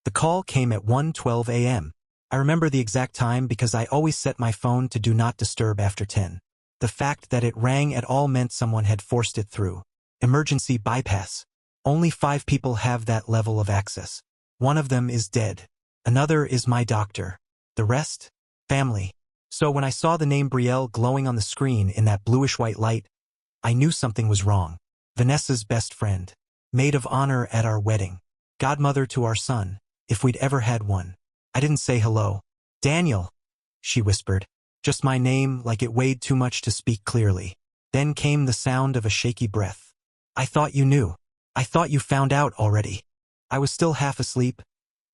The call came at 1:12 a.m. I remember the exact time because I always set my phone to do not disturb after 10. The fact that it rang at all meant someone had forced it through. Emergency bypass. Only 5 people have that level of access. One of them is dead. Another is my doctor. The rest? Family. So when I saw the name Brielle glowing on the screen in that bluish-white light, I knew something was wrong. Vanessa's best friend. Maid of honor at our wedding. Godmother to our son, if we'd ever had one. I didn't say hello. Daniel, she whispered. Just my name, like it weighed too much to speak clearly. Then came the sound of a shaky breath. I thought you knew. I thought you found out already. I was still half asleep,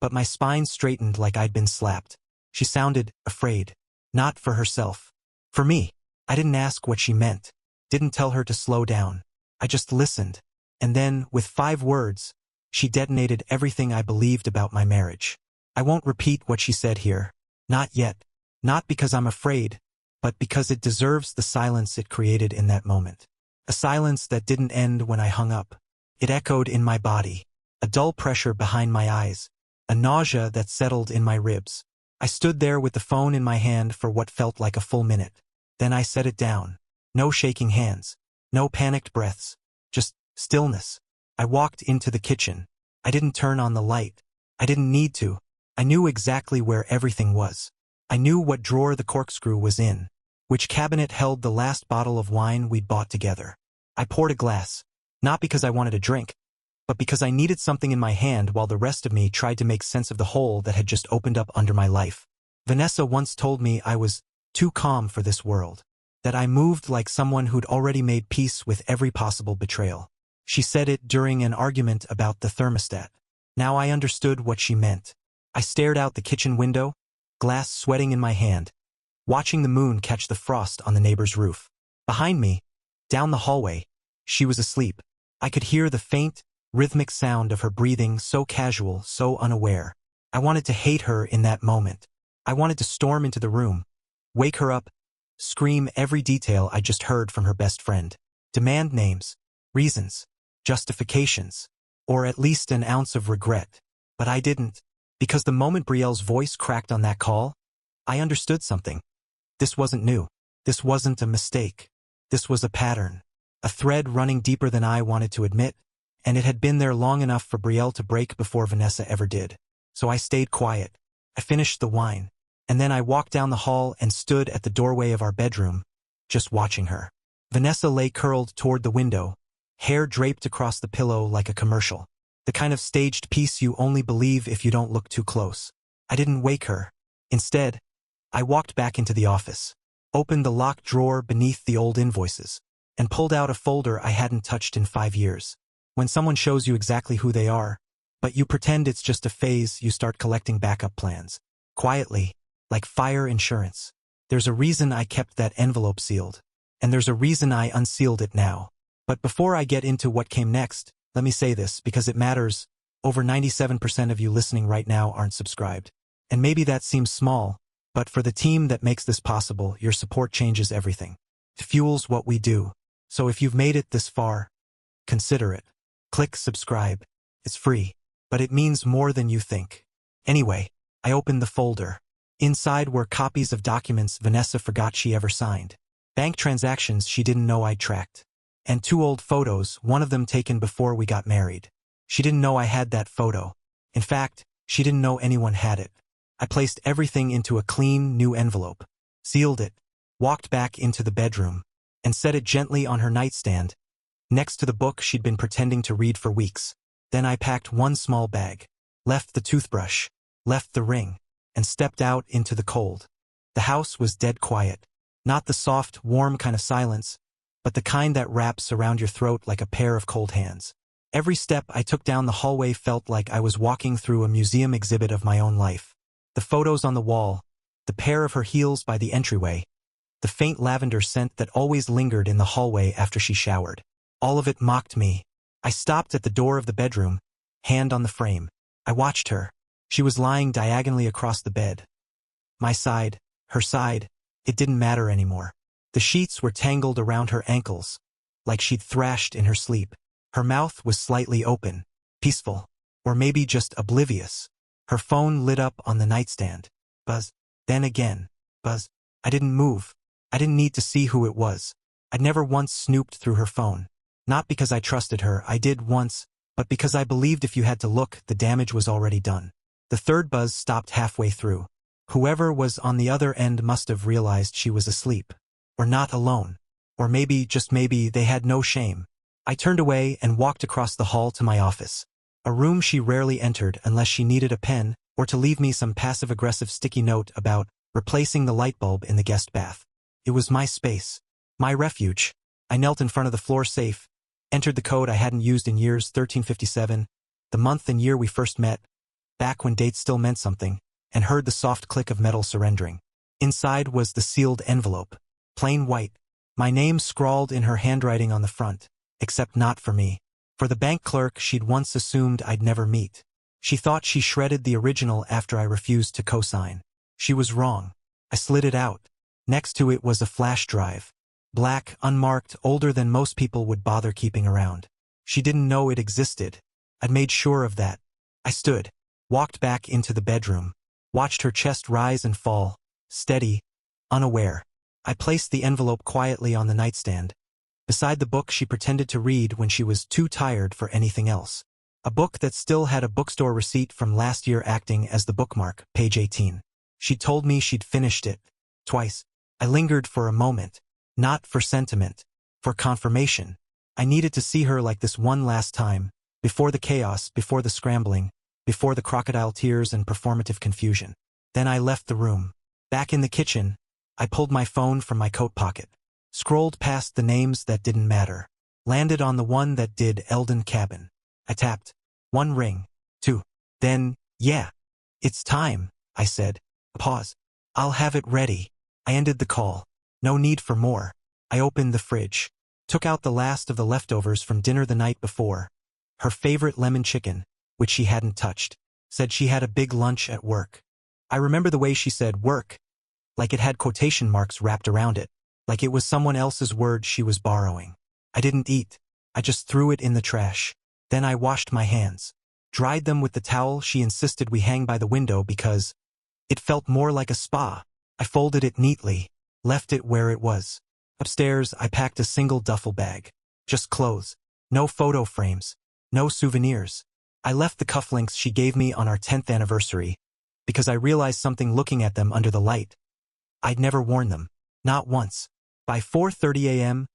but my spine straightened like I'd been slapped. She sounded afraid. Not for herself. For me. I didn't ask what she meant. Didn't tell her to slow down. I just listened. And then, with 5 words, she detonated everything I believed about my marriage. I won't repeat what she said here. Not yet. Not because I'm afraid, but because it deserves the silence it created in that moment. A silence that didn't end when I hung up. It echoed in my body. A dull pressure behind my eyes. A nausea that settled in my ribs. I stood there with the phone in my hand for what felt like a full minute. Then I set it down. No shaking hands. No panicked breaths. Just stillness. I walked into the kitchen. I didn't turn on the light. I didn't need to. I knew exactly where everything was. I knew what drawer the corkscrew was in. Which cabinet held the last bottle of wine we'd bought together. I poured a glass. Not because I wanted a drink, but because I needed something in my hand while the rest of me tried to make sense of the hole that had just opened up under my life. Vanessa once told me I was too calm for this world. That I moved like someone who'd already made peace with every possible betrayal. She said it during an argument about the thermostat. Now I understood what she meant. I stared out the kitchen window, glass sweating in my hand, watching the moon catch the frost on the neighbor's roof. Behind me, down the hallway, she was asleep. I could hear the faint, rhythmic sound of her breathing, so casual, so unaware. I wanted to hate her in that moment. I wanted to storm into the room, wake her up, scream every detail I just heard from her best friend. Demand names, reasons, justifications, or at least an ounce of regret. But I didn't. Because the moment Brielle's voice cracked on that call, I understood something. This wasn't new. This wasn't a mistake. This was a pattern. A thread running deeper than I wanted to admit, and it had been there long enough for Brielle to break before Vanessa ever did. So I stayed quiet. I finished the wine. And then I walked down the hall and stood at the doorway of our bedroom, just watching her. Vanessa lay curled toward the window, hair draped across the pillow like a commercial. The kind of staged piece you only believe if you don't look too close. I didn't wake her. Instead, I walked back into the office, opened the locked drawer beneath the old invoices, and pulled out a folder I hadn't touched in 5 years. When someone shows you exactly who they are, but you pretend it's just a phase, you start collecting backup plans. Quietly, like fire insurance. There's a reason I kept that envelope sealed, and there's a reason I unsealed it now. But before I get into what came next, let me say this, because it matters. Over 97% of you listening right now aren't subscribed. And maybe that seems small, but for the team that makes this possible, your support changes everything. It fuels what we do. So if you've made it this far, consider it. Click subscribe. It's free, but it means more than you think. Anyway, I opened the folder. Inside were copies of documents Vanessa forgot she ever signed. Bank transactions she didn't know I'd tracked. And 2 old photos, one of them taken before we got married. She didn't know I had that photo. In fact, she didn't know anyone had it. I placed everything into a clean, new envelope, sealed it, walked back into the bedroom, and set it gently on her nightstand, next to the book she'd been pretending to read for weeks. Then I packed one small bag, left the toothbrush, left the ring, and stepped out into the cold. The house was dead quiet. Not the soft, warm kind of silence, but the kind that wraps around your throat like a pair of cold hands. Every step I took down the hallway felt like I was walking through a museum exhibit of my own life. The photos on the wall, the pair of her heels by the entryway, the faint lavender scent that always lingered in the hallway after she showered. All of it mocked me. I stopped at the door of the bedroom, hand on the frame. I watched her. She was lying diagonally across the bed. My side, her side, it didn't matter anymore. The sheets were tangled around her ankles, like she'd thrashed in her sleep. Her mouth was slightly open, peaceful, or maybe just oblivious. Her phone lit up on the nightstand. Buzz. Then again. Buzz. I didn't move. I didn't need to see who it was. I'd never once snooped through her phone. Not because I trusted her, I did once, but because I believed if you had to look, the damage was already done. The third buzz stopped halfway through. Whoever was on the other end must have realized she was asleep. Or not alone. Or maybe, just maybe, they had no shame. I turned away and walked across the hall to my office. A room she rarely entered unless she needed a pen or to leave me some passive-aggressive sticky note about replacing the light bulb in the guest bath. It was my space. My refuge. I knelt in front of the floor safe, entered the code I hadn't used in years, 1357, the month and year we first met, back when dates still meant something, and heard the soft click of metal surrendering. Inside was the sealed envelope, plain white, my name scrawled in her handwriting on the front, except not for me. For the bank clerk she'd once assumed I'd never meet. She thought she shredded the original after I refused to co-sign. She was wrong. I slid it out. Next to it was a flash drive. Black, unmarked, older than most people would bother keeping around. She didn't know it existed. I'd made sure of that. I stood, walked back into the bedroom, watched her chest rise and fall, steady, unaware. I placed the envelope quietly on the nightstand, beside the book she pretended to read when she was too tired for anything else. A book that still had a bookstore receipt from last year acting as the bookmark, page 18. She told me she'd finished it. Twice. I lingered for a moment. Not for sentiment. For confirmation. I needed to see her like this one last time, before the chaos, before the scrambling, before the crocodile tears and performative confusion. Then I left the room. Back in the kitchen, I pulled my phone from my coat pocket. Scrolled past the names that didn't matter. Landed on the one that did, Eldon Cabin. I tapped. 1 ring. 2. Then, yeah. It's time, I said. Pause. I'll have it ready. I ended the call. No need for more. I opened the fridge. Took out the last of the leftovers from dinner the night before. Her favorite lemon chicken, which she hadn't touched. Said she had a big lunch at work. I remember the way she said work. Like it had quotation marks wrapped around it. Like it was someone else's word she was borrowing. I didn't eat. I just threw it in the trash. Then I washed my hands. Dried them with the towel she insisted we hang by the window because it felt more like a spa. I folded it neatly. Left it where it was. Upstairs, I packed a single duffel bag. Just clothes. No photo frames. No souvenirs. I left the cufflinks she gave me on our 10th anniversary because I realized something looking at them under the light. I'd never worn them. Not once. By 4:30 a.m.,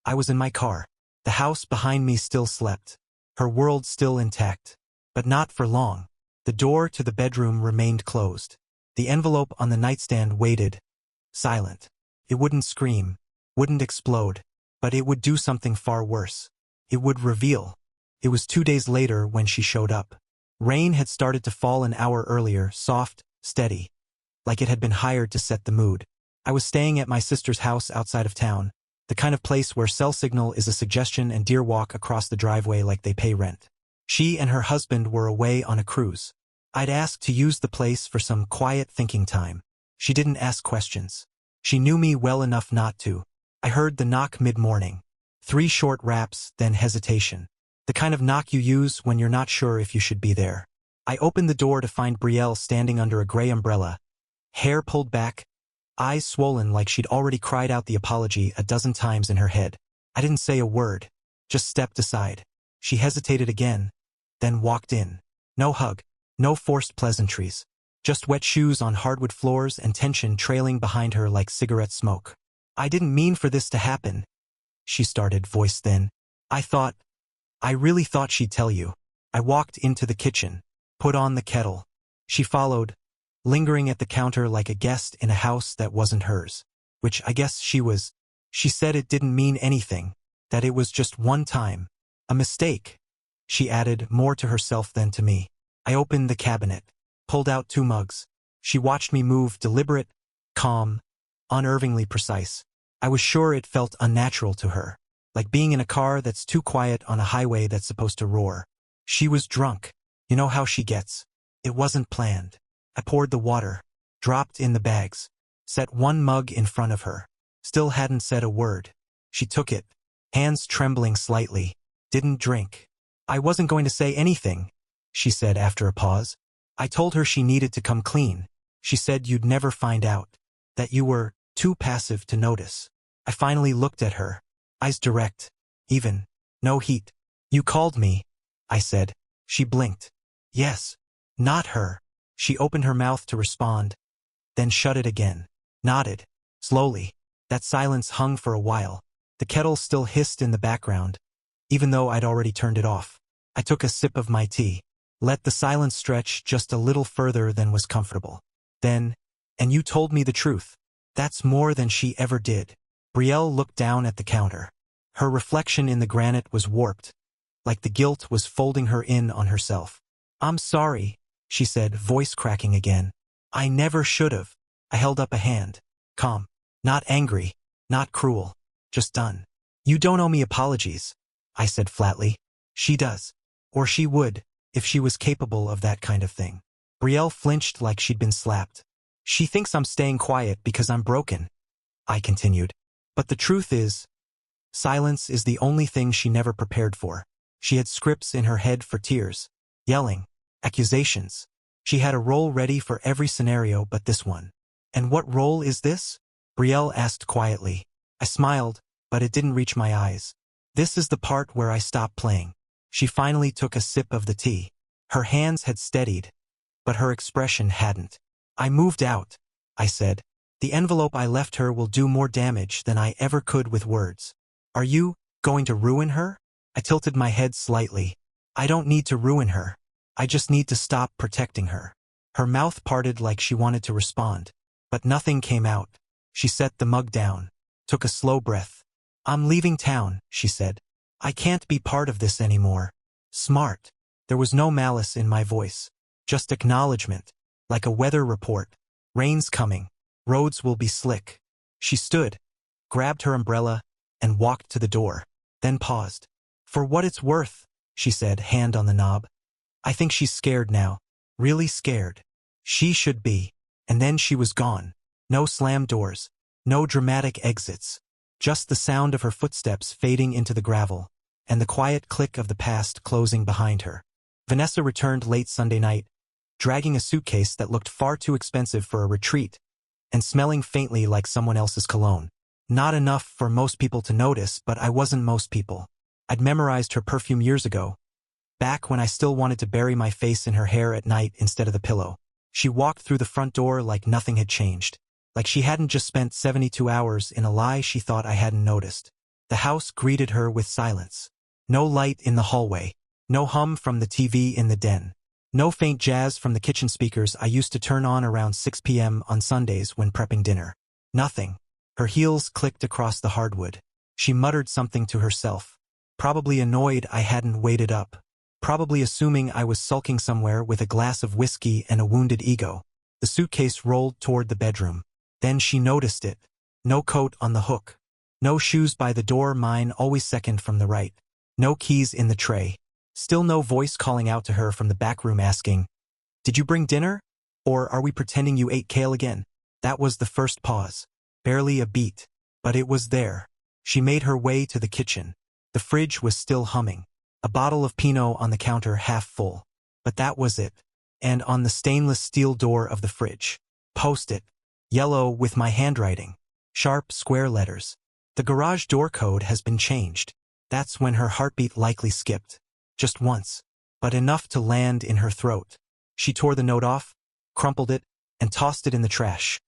I was in my car. The house behind me still slept. Her world still intact. But not for long. The door to the bedroom remained closed. The envelope on the nightstand waited. Silent. It wouldn't scream. Wouldn't explode. But it would do something far worse. It would reveal. It was 2 days later when she showed up. Rain had started to fall an hour earlier, soft, steady. Like it had been hired to set the mood. I was staying at my sister's house outside of town, the kind of place where cell signal is a suggestion and deer walk across the driveway like they pay rent. She and her husband were away on a cruise. I'd asked to use the place for some quiet thinking time. She didn't ask questions. She knew me well enough not to. I heard the knock mid-morning. 3 short raps, then hesitation. The kind of knock you use when you're not sure if you should be there. I opened the door to find Brielle standing under a gray umbrella. Hair pulled back, eyes swollen like she'd already cried out the apology a dozen times in her head. I didn't say a word. Just stepped aside. She hesitated again, then walked in. No hug. No forced pleasantries. Just wet shoes on hardwood floors and tension trailing behind her like cigarette smoke. I didn't mean for this to happen, she started, voice thin. I really thought she'd tell you. I walked into the kitchen, put on the kettle. She followed, lingering at the counter like a guest in a house that wasn't hers. Which I guess she was. She said it didn't mean anything, that it was just one time. A mistake. She added, more to herself than to me. I opened the cabinet, pulled out 2 mugs. She watched me move, deliberate, calm, unnervingly precise. I was sure it felt unnatural to her, like being in a car that's too quiet on a highway that's supposed to roar. She was drunk. You know how she gets. It wasn't planned. I poured the water, dropped in the bags, set 1 mug in front of her. Still hadn't said a word. She took it, hands trembling slightly. Didn't drink. I wasn't going to say anything, she said after a pause. I told her she needed to come clean. She said you'd never find out. That you were too passive to notice. I finally looked at her. Eyes direct. Even. No heat. You called me, I said. She blinked. Yes. Not her. She opened her mouth to respond, then shut it again. Nodded. Slowly. That silence hung for a while. The kettle still hissed in the background, even though I'd already turned it off. I took a sip of my tea. Let the silence stretch just a little further than was comfortable. Then, and you told me the truth. That's more than she ever did. Brielle looked down at the counter. Her reflection in the granite was warped, like the guilt was folding her in on herself. I'm sorry, she said, voice cracking again. I never should've. I held up a hand. Calm. Not angry. Not cruel. Just done. You don't owe me apologies, I said flatly. She does. Or she would, if she was capable of that kind of thing. Brielle flinched like she'd been slapped. She thinks I'm staying quiet because I'm broken, I continued. But the truth is, silence is the only thing she never prepared for. She had scripts in her head for tears, yelling, accusations. She had a role ready for every scenario but this one. And what role is this? Brielle asked quietly. I smiled, but it didn't reach my eyes. This is the part where I stop playing. She finally took a sip of the tea. Her hands had steadied, but her expression hadn't. I moved out, I said. The envelope I left her will do more damage than I ever could with words. Are you going to ruin her? I tilted my head slightly. I don't need to ruin her. I just need to stop protecting her. Her mouth parted like she wanted to respond, but nothing came out. She set the mug down, took a slow breath. I'm leaving town, she said. I can't be part of this anymore. Smart. There was no malice in my voice, just acknowledgement, like a weather report. Rain's coming. Roads will be slick. She stood, grabbed her umbrella, and walked to the door, then paused. For what it's worth, she said, hand on the knob. I think she's scared now. Really scared. She should be. And then she was gone. No slammed doors. No dramatic exits. Just the sound of her footsteps fading into the gravel, and the quiet click of the past closing behind her. Vanessa returned late Sunday night, dragging a suitcase that looked far too expensive for a retreat, and smelling faintly like someone else's cologne. Not enough for most people to notice, but I wasn't most people. I'd memorized her perfume years ago, back when I still wanted to bury my face in her hair at night instead of the pillow. She walked through the front door like nothing had changed, like she hadn't just spent 72 hours in a lie she thought I hadn't noticed. The house greeted her with silence. No light in the hallway, no hum from the TV in the den, no faint jazz from the kitchen speakers I used to turn on around 6 p.m. on Sundays when prepping dinner. Nothing. Her heels clicked across the hardwood. She muttered something to herself, probably annoyed I hadn't waited up, probably assuming I was sulking somewhere with a glass of whiskey and a wounded ego. The suitcase rolled toward the bedroom. Then she noticed it. No coat on the hook. No shoes by the door, mine always second from the right. No keys in the tray. Still no voice calling out to her from the back room asking, "Did you bring dinner? Or are we pretending you ate kale again?" That was the first pause. Barely a beat. But it was there. She made her way to the kitchen. The fridge was still humming. A bottle of Pinot on the counter half full. But that was it. And on the stainless steel door of the fridge. Post-it. Yellow with my handwriting. Sharp square letters. The garage door code has been changed. That's when her heartbeat likely skipped. Just once. But enough to land in her throat. She tore the note off, crumpled it, and tossed it in the trash.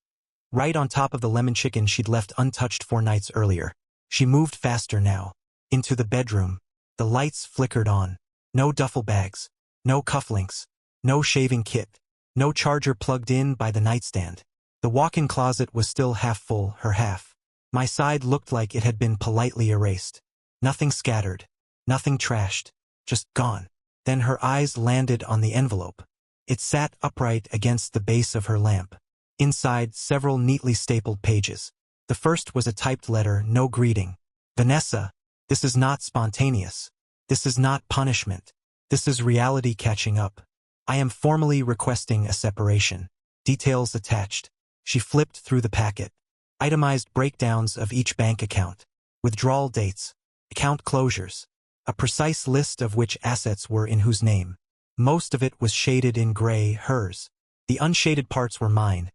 Right on top of the lemon chicken she'd left untouched 4 nights earlier. She moved faster now. Into the bedroom. The lights flickered on. No duffel bags. No cufflinks. No shaving kit. No charger plugged in by the nightstand. The walk-in closet was still half full, her half. My side looked like it had been politely erased. Nothing scattered. Nothing trashed. Just gone. Then her eyes landed on the envelope. It sat upright against the base of her lamp. Inside, several neatly stapled pages. The first was a typed letter, no greeting. Vanessa, this is not spontaneous. This is not punishment. This is reality catching up. I am formally requesting a separation. Details attached. She flipped through the packet. Itemized breakdowns of each bank account. Withdrawal dates. Account closures. A precise list of which assets were in whose name. Most of it was shaded in gray, hers. The unshaded parts were mine.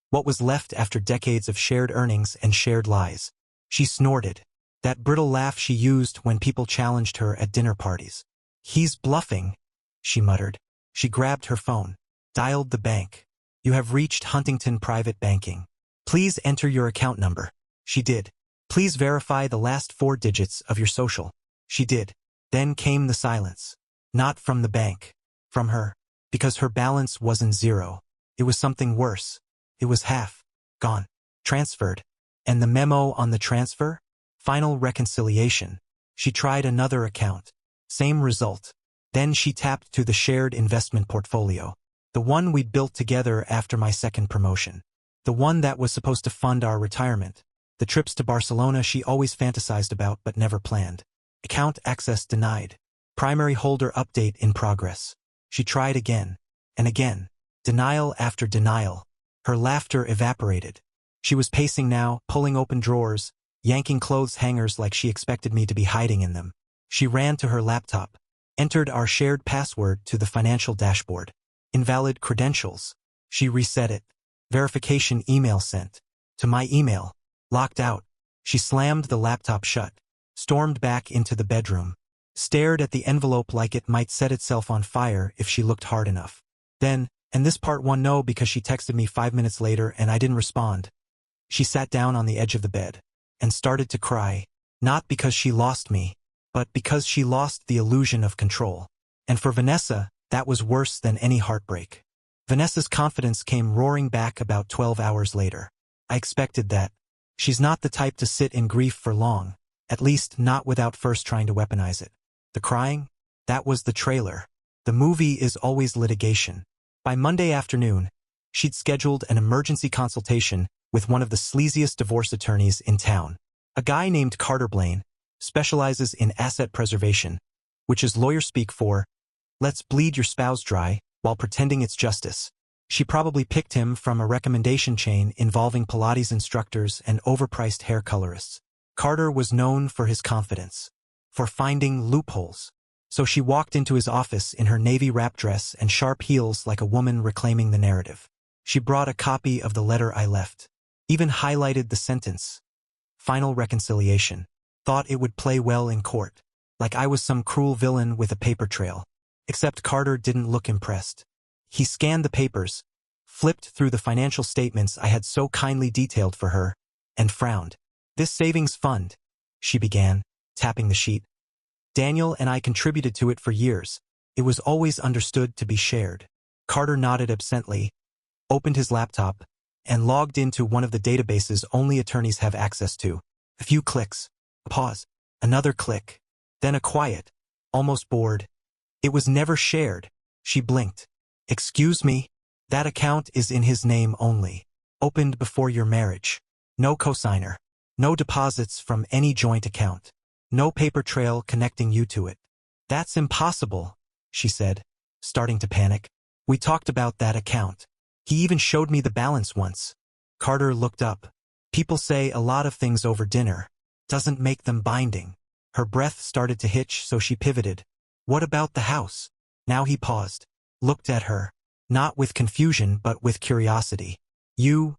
What was left after decades of shared earnings and shared lies. She snorted. That brittle laugh she used when people challenged her at dinner parties. He's bluffing, she muttered. She grabbed her phone. Dialed the bank. You have reached Huntington Private Banking. Please enter your account number. She did. Please verify the last 4 digits of your social. She did. Then came the silence. Not from the bank. From her. Because her balance wasn't 0. It was something worse. It was half. Gone. Transferred. And the memo on the transfer? Final reconciliation. She tried another account. Same result. Then she tapped to the shared investment portfolio. The one we'd built together after my second promotion. The one that was supposed to fund our retirement. The trips to Barcelona she always fantasized about but never planned. Account access denied. Primary holder update in progress. She tried again. And again. Denial after denial. Her laughter evaporated. She was pacing now, pulling open drawers, yanking clothes hangers like she expected me to be hiding in them. She ran to her laptop. Entered our shared password to the financial dashboard. Invalid credentials. She reset it. Verification email sent. To my email. Locked out. She slammed the laptop shut. Stormed back into the bedroom. Stared at the envelope like it might set itself on fire if she looked hard enough. Then, and this part won no because she texted me 5 minutes later and I didn't respond. She sat down on the edge of the bed. And started to cry. Not because she lost me. But because she lost the illusion of control. And for Vanessa, that was worse than any heartbreak. Vanessa's confidence came roaring back about 12 hours later. I expected that. She's not the type to sit in grief for long, at least not without first trying to weaponize it. The crying? That was the trailer. The movie is always litigation. By Monday afternoon, she'd scheduled an emergency consultation with one of the sleaziest divorce attorneys in town. A guy named Carter Blaine, specializes in asset preservation, which is lawyer speak for, let's bleed your spouse dry while pretending it's justice. She probably picked him from a recommendation chain involving Pilates instructors and overpriced hair colorists. Carter was known for his confidence, for finding loopholes. So she walked into his office in her navy wrap dress and sharp heels like a woman reclaiming the narrative. She brought a copy of the letter I left. Even highlighted the sentence. Final reconciliation. Thought it would play well in court. Like I was some cruel villain with a paper trail. Except Carter didn't look impressed. He scanned the papers, flipped through the financial statements I had so kindly detailed for her, and frowned. This savings fund, she began, tapping the sheet. Daniel and I contributed to it for years. It was always understood to be shared. Carter nodded absently, opened his laptop, and logged into one of the databases only attorneys have access to. A few clicks. A pause. Another click. Then a quiet. Almost bored. It was never shared. She blinked. Excuse me? That account is in his name only. Opened before your marriage. No cosigner. No deposits from any joint account. No paper trail connecting you to it. That's impossible, she said, starting to panic. We talked about that account. He even showed me the balance once. Carter looked up. People say a lot of things over dinner. Doesn't make them binding. Her breath started to hitch, so she pivoted. What about the house? Now he paused. Looked at her. Not with confusion, but with curiosity. You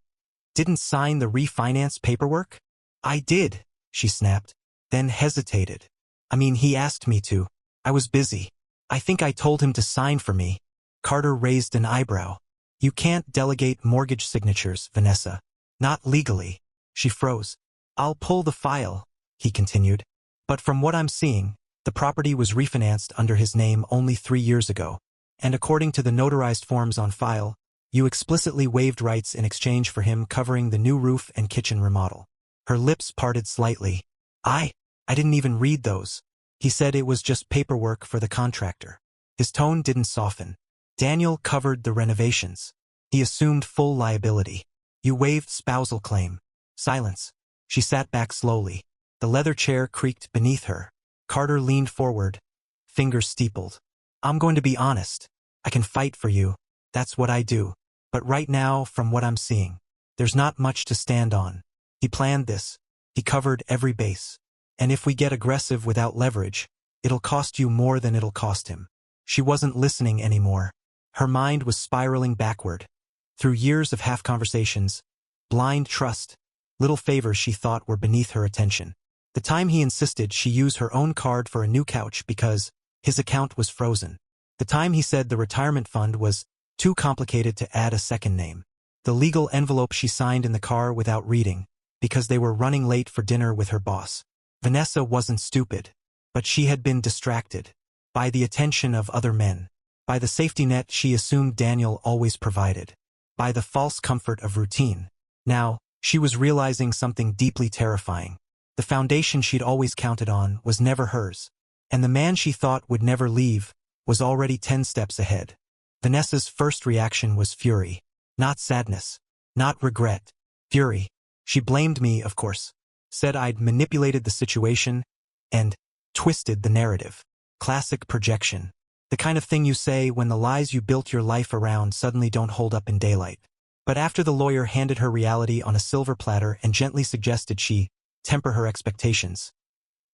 didn't sign the refinance paperwork? I did, she snapped. Then hesitated. I mean, he asked me to. I was busy. I think I told him to sign for me. Carter raised an eyebrow. You can't delegate mortgage signatures, Vanessa. Not legally. She froze. I'll pull the file, he continued. But from what I'm seeing, the property was refinanced under his name only 3 years ago. And according to the notarized forms on file, you explicitly waived rights in exchange for him covering the new roof and kitchen remodel. Her lips parted slightly. I didn't even read those. He said it was just paperwork for the contractor. His tone didn't soften. Daniel covered the renovations. He assumed full liability. You waived spousal claim. Silence. She sat back slowly. The leather chair creaked beneath her. Carter leaned forward, fingers steepled. I'm going to be honest. I can fight for you. That's what I do. But right now, from what I'm seeing, there's not much to stand on. He planned this. He covered every base. And if we get aggressive without leverage, it'll cost you more than it'll cost him. She wasn't listening anymore. Her mind was spiraling backward. Through years of half-conversations, blind trust, little favors she thought were beneath her attention. The time he insisted she use her own card for a new couch because his account was frozen. The time he said the retirement fund was too complicated to add a second name. The legal envelope she signed in the car without reading, because they were running late for dinner with her boss. Vanessa wasn't stupid, but she had been distracted by the attention of other men, by the safety net she assumed Daniel always provided, by the false comfort of routine. Now, she was realizing something deeply terrifying. The foundation she'd always counted on was never hers, and the man she thought would never leave was already 10 steps ahead. Vanessa's first reaction was fury, not sadness, not regret, fury. She blamed me, of course, said I'd manipulated the situation and twisted the narrative. Classic projection. The kind of thing you say when the lies you built your life around suddenly don't hold up in daylight. But after the lawyer handed her reality on a silver platter and gently suggested she temper her expectations,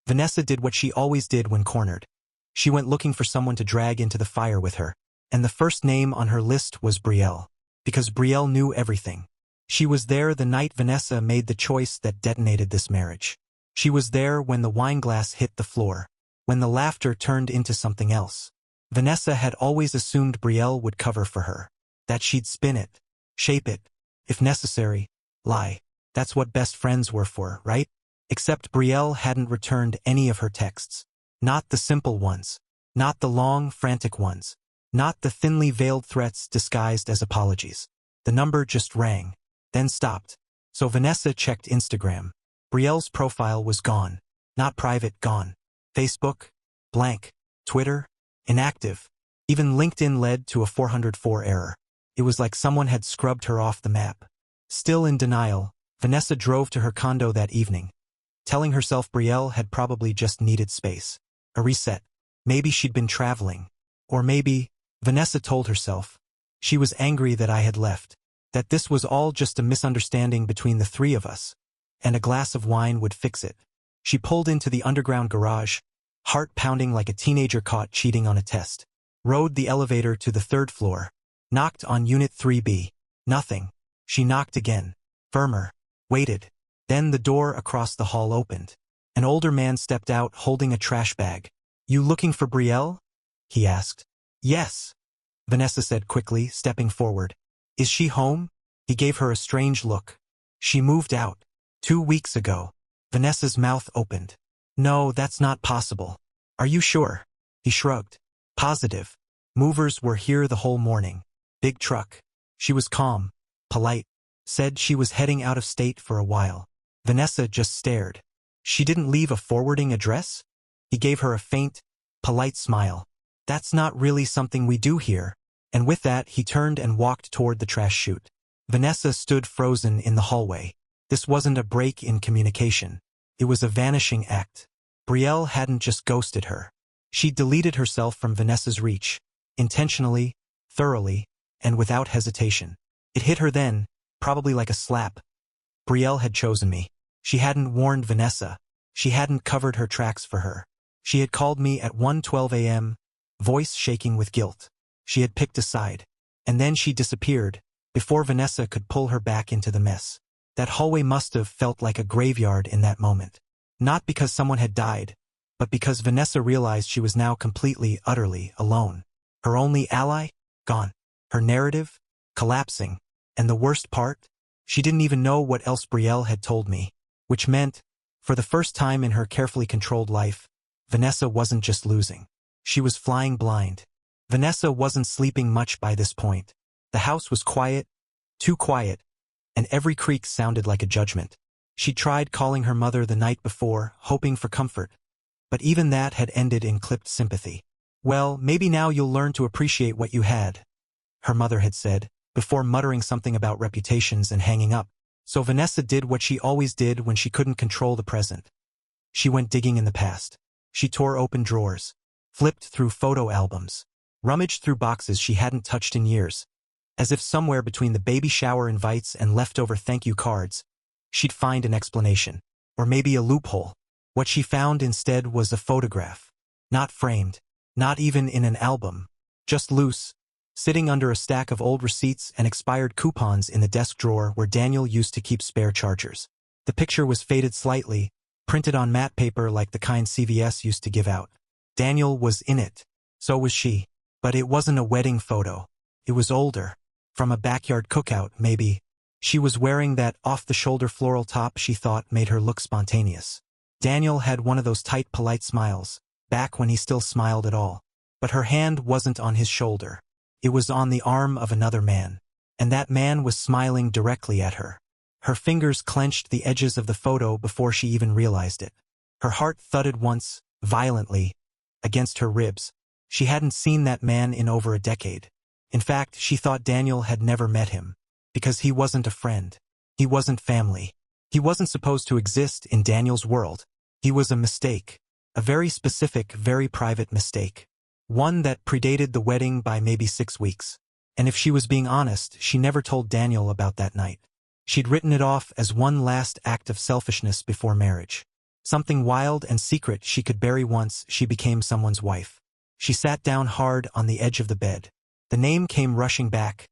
Vanessa did what she always did when cornered. She went looking for someone to drag into the fire with her, and the first name on her list was Brielle, because Brielle knew everything. She was there the night Vanessa made the choice that detonated this marriage. She was there when the wine glass hit the floor, when the laughter turned into something else. Vanessa had always assumed Brielle would cover for her, that she'd spin it, shape it, if necessary, lie. That's what best friends were for, right? Except Brielle hadn't returned any of her texts. Not the simple ones. Not the long, frantic ones. Not the thinly veiled threats disguised as apologies. The number just rang, then stopped. So Vanessa checked Instagram. Brielle's profile was gone. Not private, gone. Facebook? Blank. Twitter? Inactive. Even LinkedIn led to a 404 error. It was like someone had scrubbed her off the map. Still in denial, Vanessa drove to her condo that evening, telling herself Brielle had probably just needed space. A reset. Maybe she'd been traveling. Or maybe, Vanessa told herself, she was angry that I had left. That this was all just a misunderstanding between the three of us, and a glass of wine would fix it. She pulled into the underground garage, heart pounding like a teenager caught cheating on a test. Rode the elevator to the 3rd floor. Knocked on Unit 3B. Nothing. She knocked again. Firmer. Waited. Then the door across the hall opened. An older man stepped out holding a trash bag. You looking for Brielle? He asked. Yes, Vanessa said quickly, stepping forward. Is she home? He gave her a strange look. She moved out. 2 weeks ago. Vanessa's mouth opened. No, that's not possible. Are you sure? He shrugged. Positive. Movers were here the whole morning. Big truck. She was calm, polite, said she was heading out of state for a while. Vanessa just stared. She didn't leave a forwarding address? He gave her a faint, polite smile. That's not really something we do here. And with that, he turned and walked toward the trash chute. Vanessa stood frozen in the hallway. This wasn't a break in communication. It was a vanishing act. Brielle hadn't just ghosted her. She'd deleted herself from Vanessa's reach, intentionally, thoroughly, and without hesitation. It hit her then, probably like a slap. Brielle had chosen me. She hadn't warned Vanessa. She hadn't covered her tracks for her. She had called me at 1:12 a.m., voice shaking with guilt. She had picked a side. And then she disappeared, before Vanessa could pull her back into the mess. That hallway must have felt like a graveyard in that moment. Not because someone had died, but because Vanessa realized she was now completely, utterly alone. Her only ally? Gone. Her narrative? Collapsing. And the worst part? She didn't even know what else Brielle had told me. Which meant, for the first time in her carefully controlled life, Vanessa wasn't just losing. She was flying blind. Vanessa wasn't sleeping much by this point. The house was quiet, too quiet, and every creak sounded like a judgment. She tried calling her mother the night before, hoping for comfort. But even that had ended in clipped sympathy. Well, maybe now you'll learn to appreciate what you had, her mother had said, before muttering something about reputations and hanging up. So Vanessa did what she always did when she couldn't control the present. She went digging in the past. She tore open drawers, flipped through photo albums, rummaged through boxes she hadn't touched in years. As if somewhere between the baby shower invites and leftover thank you cards, she'd find an explanation. Or maybe a loophole. What she found instead was a photograph. Not framed. Not even in an album. Just loose, sitting under a stack of old receipts and expired coupons in the desk drawer where Daniel used to keep spare chargers. The picture was faded slightly, printed on matte paper like the kind CVS used to give out. Daniel was in it. So was she. But it wasn't a wedding photo. It was older. From a backyard cookout, maybe. She was wearing that off-the-shoulder floral top she thought made her look spontaneous. Daniel had one of those tight, polite smiles, back when he still smiled at all. But her hand wasn't on his shoulder. It was on the arm of another man. And that man was smiling directly at her. Her fingers clenched the edges of the photo before she even realized it. Her heart thudded once, violently, against her ribs. She hadn't seen that man in over a decade. In fact, she thought Daniel had never met him. Because he wasn't a friend. He wasn't family. He wasn't supposed to exist in Daniel's world. He was a mistake. A very specific, very private mistake. One that predated the wedding by maybe 6 weeks. And if she was being honest, she never told Daniel about that night. She'd written it off as one last act of selfishness before marriage. Something wild and secret she could bury once she became someone's wife. She sat down hard on the edge of the bed. The name came rushing back.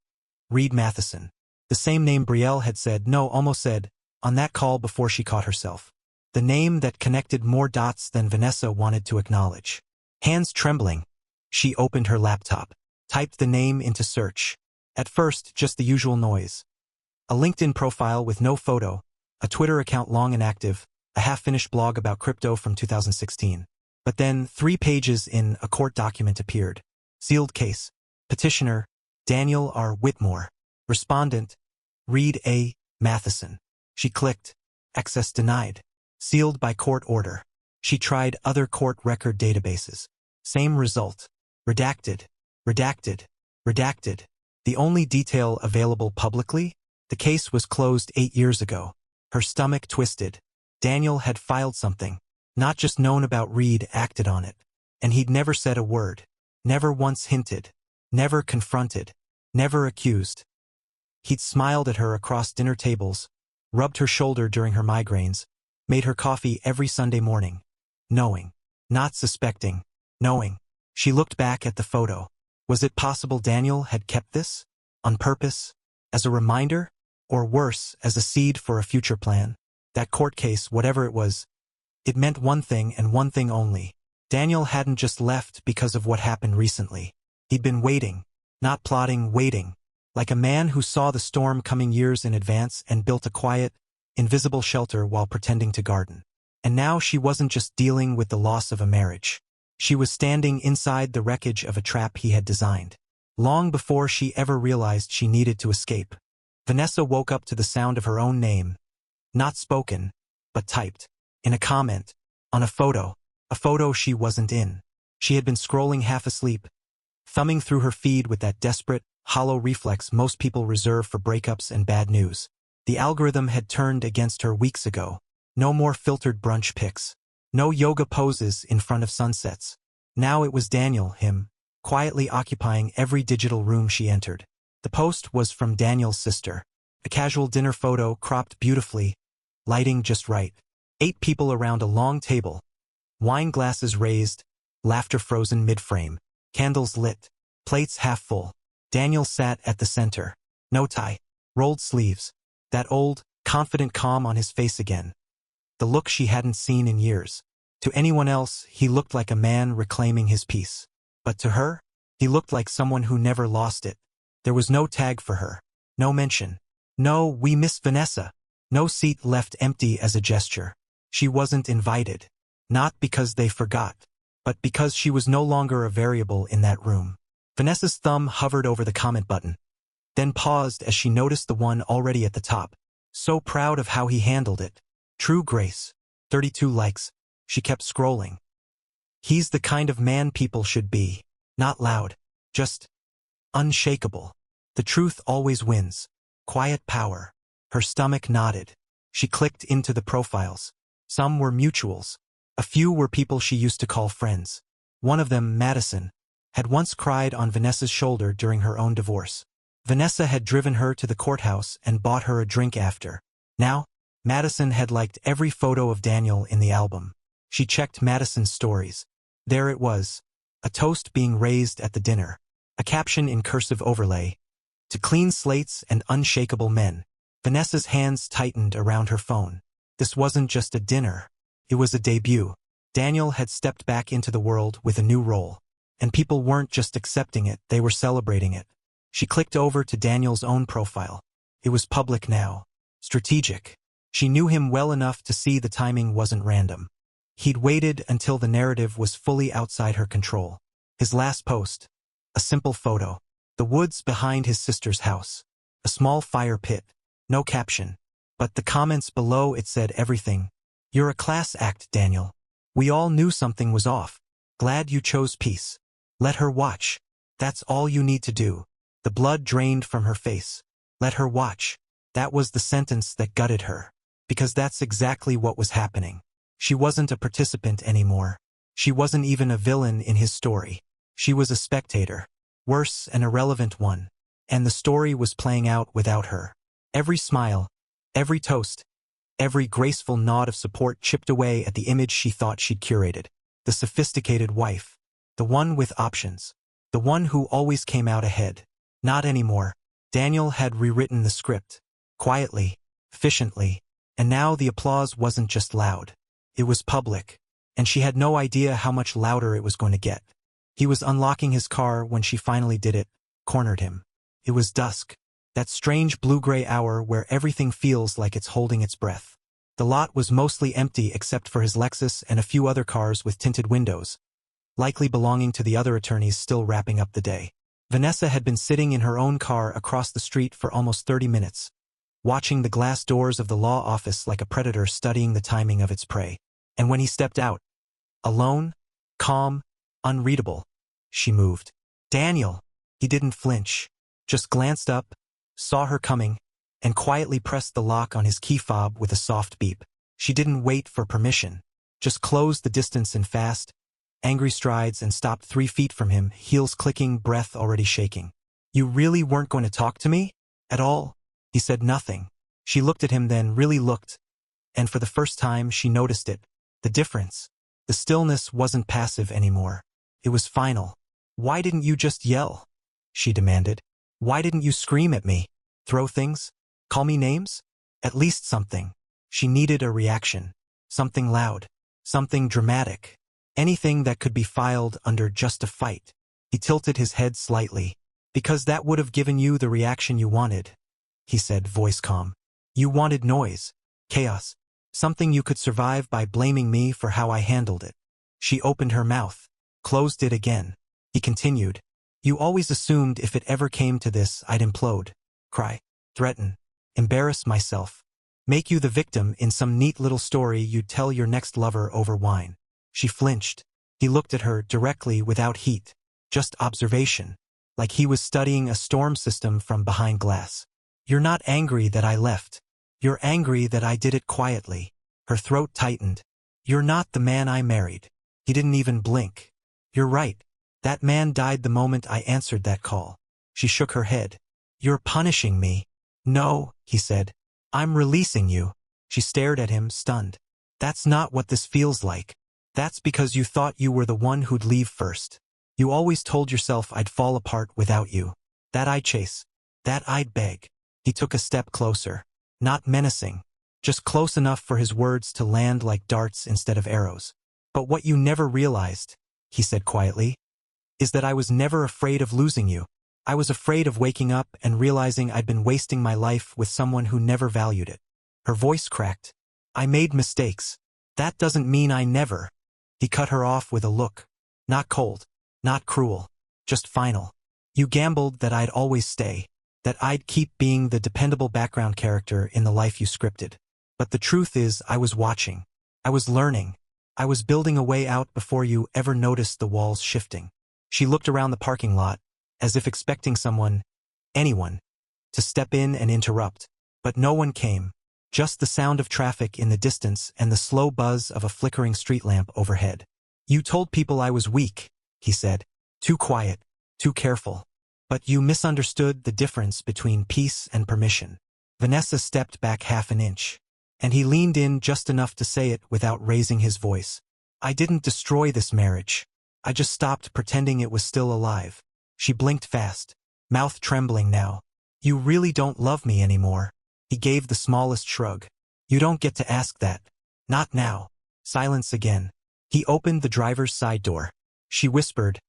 Reed Matheson. The same name Brielle had said, no, almost said, on that call before she caught herself. The name that connected more dots than Vanessa wanted to acknowledge. Hands trembling, she opened her laptop, typed the name into search. At first, just the usual noise. A LinkedIn profile with no photo, a Twitter account long inactive, a half-finished blog about crypto from 2016. But then, 3 pages in, a court document appeared. Sealed case. Petitioner, Daniel R. Whitmore. Respondent, Reed A. Matheson. She clicked. Access denied. Sealed by court order. She tried other court record databases. Same result. Redacted. Redacted. Redacted. The only detail available publicly? The case was closed 8 years ago. Her stomach twisted. Daniel had filed something. Not just known about Reed, acted on it. And he'd never said a word. Never once hinted. Never confronted. Never accused. He'd smiled at her across dinner tables, rubbed her shoulder during her migraines, made her coffee every Sunday morning. Knowing. Not suspecting. Knowing. She looked back at the photo. Was it possible Daniel had kept this? On purpose? As a reminder? Or worse, as a seed for a future plan? That court case, whatever it was, it meant one thing and one thing only. Daniel hadn't just left because of what happened recently. He'd been waiting. Not plotting, waiting. Like a man who saw the storm coming years in advance and built a quiet, invisible shelter while pretending to garden. And now she wasn't just dealing with the loss of a marriage. She was standing inside the wreckage of a trap he had designed. Long before she ever realized she needed to escape. Vanessa woke up to the sound of her own name. Not spoken, but typed. In a comment. On a photo she wasn't in. She had been scrolling half asleep, thumbing through her feed with that desperate, hollow reflex most people reserve for breakups and bad news. The algorithm had turned against her weeks ago. No more filtered brunch pics. No yoga poses in front of sunsets. Now it was Daniel, him, quietly occupying every digital room she entered. The post was from Daniel's sister. A casual dinner photo cropped beautifully, lighting just right. 8 people around a long table. Wine glasses raised, laughter frozen mid-frame. Candles lit, plates half full. Daniel sat at the center. No tie, rolled sleeves. That old, confident calm on his face again. The look she hadn't seen in years. To anyone else, he looked like a man reclaiming his peace. But to her, he looked like someone who never lost it. There was no tag for her. No mention. No, we miss Vanessa. No seat left empty as a gesture. She wasn't invited. Not because they forgot, but because she was no longer a variable in that room. Vanessa's thumb hovered over the comment button, then paused as she noticed the one already at the top. So proud of how he handled it. True grace. 32 likes. She kept scrolling. He's the kind of man people should be. Not loud. Just unshakable. The truth always wins. Quiet power. Her stomach nodded. She clicked into the profiles. Some were mutuals. A few were people she used to call friends. One of them, Madison, had once cried on Vanessa's shoulder during her own divorce. Vanessa had driven her to the courthouse and bought her a drink after. Now, Madison had liked every photo of Daniel in the album. She checked Madison's stories. There it was. a toast being raised at the dinner, a caption in cursive overlay. To clean slates and unshakable men. Vanessa's hands tightened around her phone. This wasn't just a dinner. It was a debut. Daniel had stepped back into the world with a new role. And people weren't just accepting it, they were celebrating it. She clicked over to Daniel's own profile. It was public now. Strategic. She knew him well enough to see the timing wasn't random. He'd waited until the narrative was fully outside her control. His last post. A simple photo. The woods behind his sister's house. A small fire pit. No caption. But the comments below it said everything. You're a class act, Daniel. We all knew something was off. Glad you chose peace. Let her watch. That's all you need to do. The blood drained from her face. Let her watch. That was the sentence that gutted her. Because that's exactly what was happening. She wasn't a participant anymore. She wasn't even a villain in his story. She was a spectator. Worse, an irrelevant one. And the story was playing out without her. Every smile, every toast, every graceful nod of support chipped away at the image she thought she'd curated. The sophisticated wife. The one with options. The one who always came out ahead. Not anymore. Daniel had rewritten the script. Quietly, efficiently. And now the applause wasn't just loud. It was public. And she had no idea how much louder it was going to get. He was unlocking his car when she finally did it, cornered him. It was dusk. That strange blue-gray hour where everything feels like it's holding its breath. The lot was mostly empty except for his Lexus and a few other cars with tinted windows, likely belonging to the other attorneys still wrapping up the day. Vanessa had been sitting in her own car across the street for almost 30 minutes, watching the glass doors of the law office like a predator studying the timing of its prey. And when he stepped out, alone, calm, unreadable, she moved. Daniel! He didn't flinch, just glanced up, saw her coming, and quietly pressed the lock on his key fob with a soft beep. She didn't wait for permission, just closed the distance in fast, angry strides and stopped 3 feet from him, heels clicking, breath already shaking. You really weren't going to talk to me? At all? He said nothing. She looked at him then really looked, and for the first time she noticed it. The difference. The stillness wasn't passive anymore. It was final. Why didn't you just yell? She demanded. Why didn't you scream at me? Throw things? Call me names? At least something. She needed a reaction. Something loud. Something dramatic. Anything that could be filed under just a fight. He tilted his head slightly. Because that would have given you the reaction you wanted, he said, voice calm. You wanted noise. Chaos. Something you could survive by blaming me for how I handled it. She opened her mouth. Closed it again. He continued. You always assumed if it ever came to this, I'd implode. Cry. Threaten. Embarrass myself. Make you the victim in some neat little story you'd tell your next lover over wine. She flinched. He looked at her directly without heat. Just observation. Like he was studying a storm system from behind glass. You're not angry that I left. You're angry that I did it quietly. Her throat tightened. You're not the man I married. He didn't even blink. You're right. That man died the moment I answered that call. She shook her head. You're punishing me. No, he said. I'm releasing you. She stared at him, stunned. That's not what this feels like. That's because you thought you were the one who'd leave first. You always told yourself I'd fall apart without you. That I'd chase. That I'd beg. He took a step closer. Not menacing. Just close enough for his words to land like darts instead of arrows. But what you never realized, he said quietly, is that I was never afraid of losing you. I was afraid of waking up and realizing I'd been wasting my life with someone who never valued it. Her voice cracked. I made mistakes. That doesn't mean I never. He cut her off with a look. Not cold. Not cruel. Just final. You gambled that I'd always stay. That I'd keep being the dependable background character in the life you scripted. But the truth is, I was watching. I was learning. I was building a way out before you ever noticed the walls shifting. She looked around the parking lot, as if expecting someone, anyone, to step in and interrupt. But no one came. Just the sound of traffic in the distance and the slow buzz of a flickering street lamp overhead. You told people I was weak, he said. Too quiet, too careful. But you misunderstood the difference between peace and permission. Vanessa stepped back half an inch, and he leaned in just enough to say it without raising his voice. I didn't destroy this marriage. I just stopped pretending it was still alive. She blinked fast, mouth trembling now. You really don't love me anymore. He gave the smallest shrug. You don't get to ask that. Not now. Silence again. He opened the driver's side door. She whispered,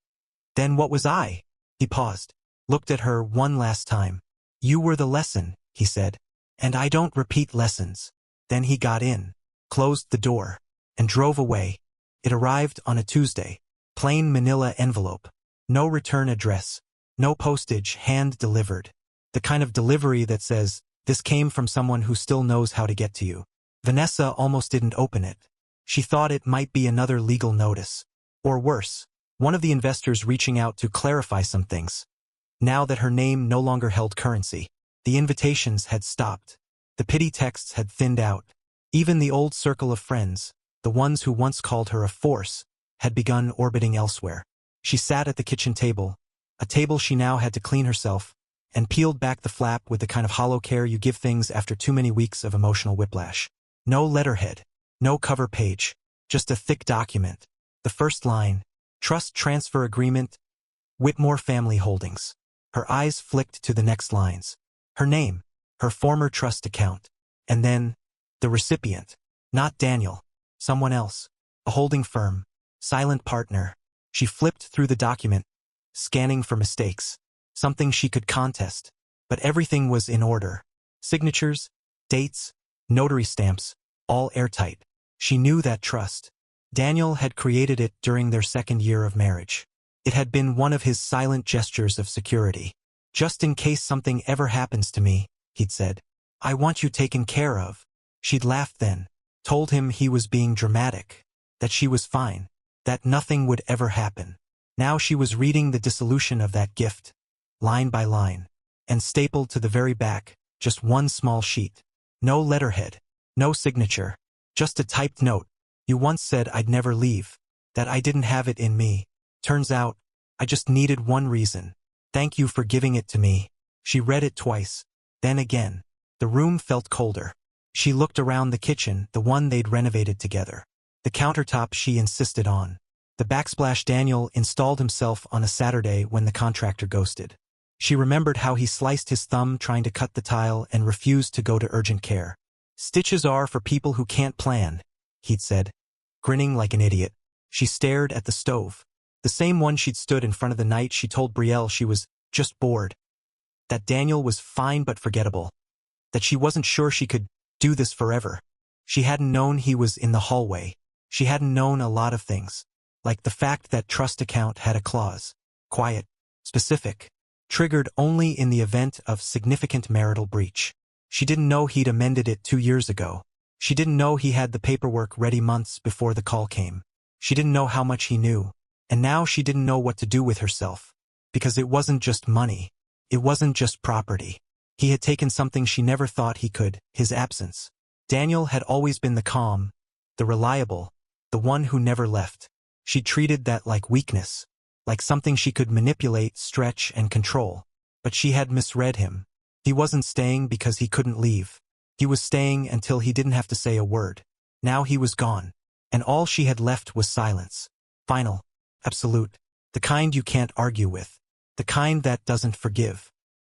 "Then what was I?" He paused, looked at her one last time. "You were the lesson," he said. "And I don't repeat lessons." Then he got in, closed the door, and drove away. It arrived on a Tuesday. Plain manila envelope. No return address. No postage, hand-delivered. The kind of delivery that says, "This came from someone who still knows how to get to you." Vanessa almost didn't open it. She thought it might be another legal notice. Or worse, one of the investors reaching out to clarify some things. Now that her name no longer held currency, the invitations had stopped. The pity texts had thinned out. Even the old circle of friends, the ones who once called her a force, had begun orbiting elsewhere. She sat at the kitchen table, a table she now had to clean herself, and peeled back the flap with the kind of hollow care you give things after too many weeks of emotional whiplash. No letterhead, no cover page, just a thick document. The first line, Trust Transfer Agreement, Whitmore Family Holdings. Her eyes flicked to the next lines. Her name, her former trust account, and then, the recipient. Not Daniel, someone else, a holding firm, silent partner. She flipped through the document, scanning for mistakes, something she could contest. But everything was in order. Signatures, dates, notary stamps, all airtight. She knew that trust. Daniel had created it during their second year of marriage. It had been one of his silent gestures of security. "Just in case something ever happens to me," he'd said. "I want you taken care of." She'd laughed then, told him he was being dramatic, that she was fine, that nothing would ever happen. Now she was reading the dissolution of that gift, line by line, and stapled to the very back, just one small sheet. No letterhead, no signature, just a typed note. "You once said I'd never leave, that I didn't have it in me. Turns out, I just needed one reason. Thank you for giving it to me." She read it twice, then again. The room felt colder. She looked around the kitchen, the one they'd renovated together. The countertop she insisted on. The backsplash Daniel installed himself on a Saturday when the contractor ghosted. She remembered how he sliced his thumb trying to cut the tile and refused to go to urgent care. "Stitches are for people who can't plan," he'd said, grinning like an idiot. She stared at the stove, the same one she'd stood in front of the night she told Brielle she was just bored. That Daniel was fine but forgettable. That she wasn't sure she could do this forever. She hadn't known he was in the hallway. She hadn't known a lot of things, like the fact that trust account had a clause, quiet, specific, triggered only in the event of significant marital breach. She didn't know he'd amended it 2 years ago. She didn't know he had the paperwork ready months before the call came. She didn't know how much he knew. And now she didn't know what to do with herself. Because it wasn't just money. It wasn't just property. He had taken something she never thought he could, his absence. Daniel had always been the calm, the reliable, the one who never left. She treated that like weakness, like something she could manipulate, stretch, and control. But she had misread him. He wasn't staying because he couldn't leave. He was staying until he didn't have to say a word. Now he was gone. And all she had left was silence. Final. Absolute. The kind you can't argue with. The kind that doesn't forgive.